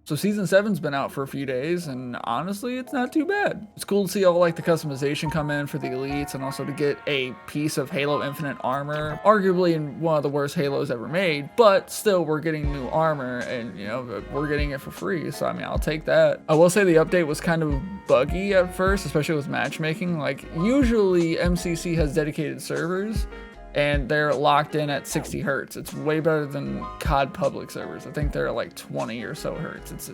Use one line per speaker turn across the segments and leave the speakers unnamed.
So season 7's been out for a few days, and honestly, it's not too bad. It's cool to see all like the customization come in for the elites, and also to get a piece of Halo Infinite armor, arguably in one of the worst Halos ever made, but still we're getting new armor, and you know, we're getting it for free, so I mean, I'll take that. I will say the update was kind of buggy at first, especially with matchmaking. Like, usually MCC has dedicated servers, and they're locked in at 60 hertz. It's way better than COD public servers. I think they're like 20 or so hertz. It's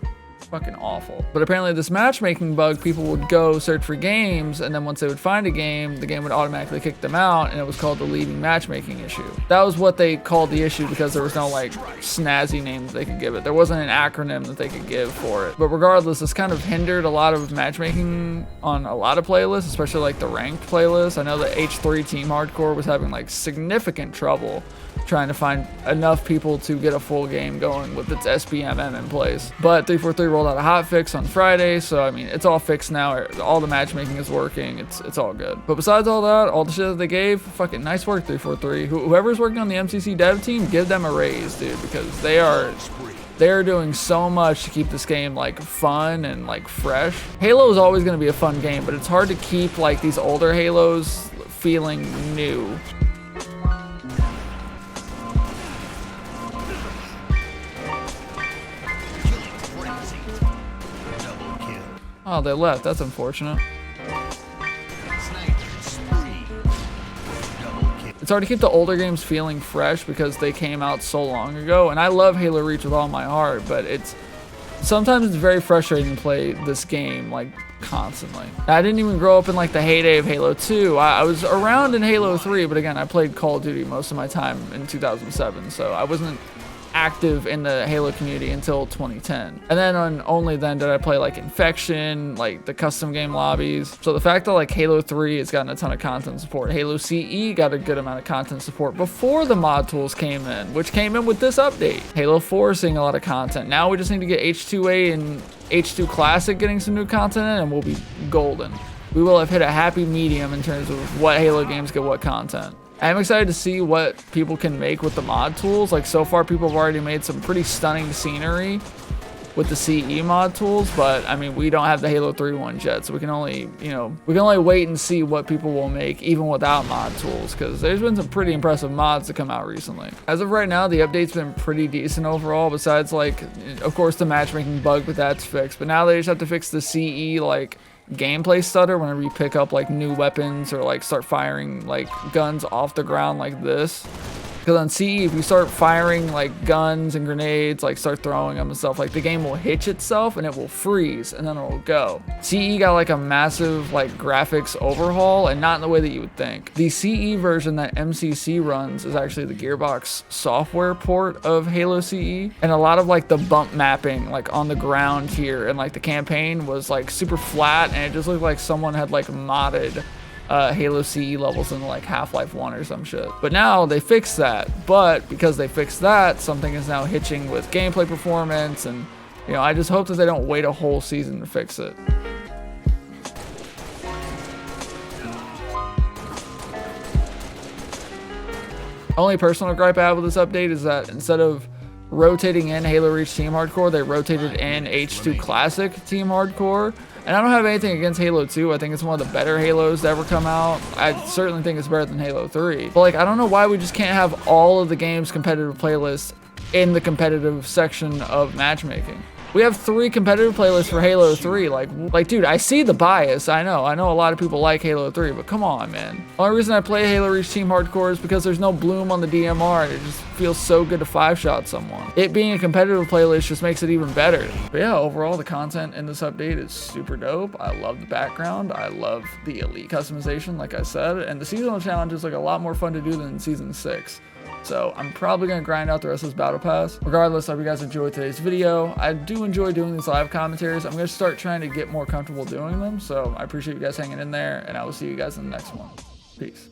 fucking awful. But apparently this matchmaking bug, people would go search for games, and then once they would find a game, the game would automatically kick them out, and it was called the leaving matchmaking issue. That was what they called the issue because there was no like snazzy name that they could give it. There wasn't an acronym that they could give for it. But regardless, this kind of hindered a lot of matchmaking on a lot of playlists, especially like the ranked playlists. I know that H3 Team Hardcore was having like significant trouble trying to find enough people to get a full game going with its SBMM in place. But 343 rolled out a hotfix on Friday, so I mean, it's all fixed now. All the matchmaking is working. It's all good. But besides all that, all the shit that they gave, fucking nice work, 343. Whoever's working on the MCC dev team, give them a raise, dude, because they are doing so much to keep this game like fun and like fresh. Halo is always going to be a fun game, but it's hard to keep like these older Halos feeling new. Oh, they left. That's unfortunate. It's hard to keep the older games feeling fresh because they came out so long ago, and I love Halo Reach with all my heart, but sometimes it's very frustrating to play this game like constantly. I didn't even grow up in like the heyday of Halo 2. I was around in Halo 3, but again, I played Call of Duty most of my time in 2007, so I wasn't active in the Halo community until 2010. And then only then did I play like Infection, like the custom game lobbies. So the fact that like Halo 3 has gotten a ton of content support, Halo CE got a good amount of content support before the mod tools came in, which came in with this update. Halo 4 is seeing a lot of content. Now we just need to get H2A and H2 Classic getting some new content in, and we'll be golden. We will have hit a happy medium in terms of what Halo games get what content. I'm excited to see what people can make with the mod tools. Like, so far people have already made some pretty stunning scenery with the CE mod tools, but I mean, we don't have the Halo 3 ones yet, so we can only wait and see what people will make even without mod tools, because there's been some pretty impressive mods to come out recently. As of right now, the update's been pretty decent overall, besides like, of course, the matchmaking bug, but that's fixed. But now they just have to fix the CE like gameplay stutter whenever you pick up like new weapons or like start firing like guns off the ground like this. Because on CE, if you start firing like guns and grenades, like start throwing them and stuff, like the game will hitch itself and it will freeze and then it will go. CE got like a massive like graphics overhaul, and not in the way that you would think. The CE version that MCC runs is actually the Gearbox software port of Halo CE, and a lot of like the bump mapping like on the ground here and like the campaign was like super flat, and it just looked like someone had like modded Halo CE levels in like Half-Life 1 or some shit. But now they fixed that, but because they fixed that, something is now hitching with gameplay performance, and you know, I just hope that they don't wait a whole season to fix it. Only personal gripe I have with this update is that instead of rotating in Halo Reach Team Hardcore, they rotated in H2 Classic Team Hardcore. And I don't have anything against Halo 2. I think it's one of the better Halos to ever come out. I certainly think it's better than Halo 3. But like, I don't know why we just can't have all of the game's competitive playlists in the competitive section of matchmaking. We have 3 competitive playlists for Halo 3. Like, dude, I see the bias. I know a lot of people like Halo 3, but come on, man. The only reason I play Halo Reach Team Hardcore is because there's no bloom on the DMR, and it just feels so good to 5-shot someone. It being a competitive playlist just makes it even better. But yeah, overall, the content in this update is super dope. I love the background. I love the elite customization, like I said, and the seasonal challenge is like a lot more fun to do than Season 6. So I'm probably going to grind out the rest of this battle pass. Regardless, I hope you guys enjoyed today's video. I do enjoy doing these live commentaries. I'm going to start trying to get more comfortable doing them. So I appreciate you guys hanging in there, and I will see you guys in the next one. Peace.